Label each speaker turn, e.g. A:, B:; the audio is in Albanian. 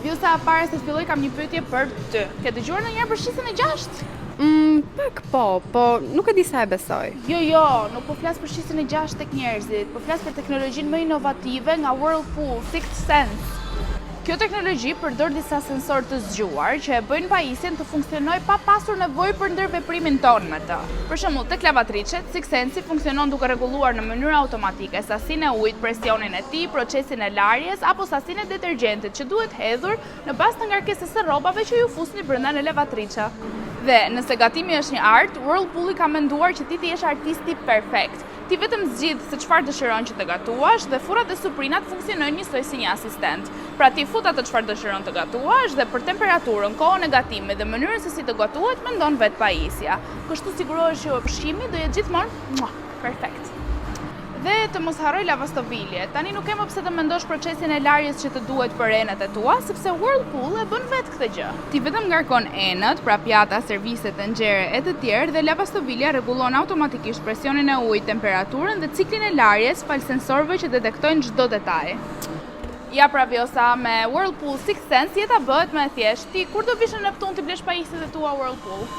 A: Vjosa, para se të filloj kam një pyetje për ty. Ke dëgjuar ndonjëherë për shisën e 6?
B: Pak po nuk e di sa e besoj.
A: Jo, nuk po flas për shisën e 6 tek njerëzit, po flas për teknologjinë më inovative nga Whirlpool, Sixth Sense. Kjo teknologji përdor disa sensor të zgjuar që e bëjnë pajisjen të funksionojë pa pasur nevojë për ndërveprimin tonë me të. Për shembull, tek lavatriçet, Sixth Sense funksionon duke rregulluar në mënyrë automatike sasinë e ujit, presionin e tij, procesin e larjes apo sasinë e detergjentit që duhet hedhur në bazë të ngarkesës së rrobave që ju fusni brenda në lavatriçe. Dhe nëse gatimi është një art, Whirlpool ka menduar që ti të jesh artisti perfekt. Ti vetëm zgjidh se çfarë dëshiron që të gatuash dhe furrat dhe suprinat funksionojnë njësoj si një asistent. Pra ti fut atë çfarë dëshiron të gatuash dhe për temperaturën, kohën e gatimit dhe mënyrën se si të gatuhet mendon vetë pajisja. Kështu sigurohesh që ushqimi do jetë gjithmonë perfekt. Dhe të mos harroj lavastovilje. Tani nuk ke më pse të mendosh procesin e larjes që të duhet për enët e tua, sepse Whirlpool e bën vetë këtë gjë. Ti vetëm ngarkon enët, pra pjata, serviset, tenxhere e të tjerë dhe lavastovilja rregullon automatikisht presionin e ujit, temperaturën dhe ciklin e larjes fal sensorëve që detektojnë çdo detaj. Ja pra Vjosa, me Whirlpool Sixth Sense jeta bëhet më e thjeshtë. Ti kur do vish në Neptun ti blesh pajisjet e tua Whirlpool?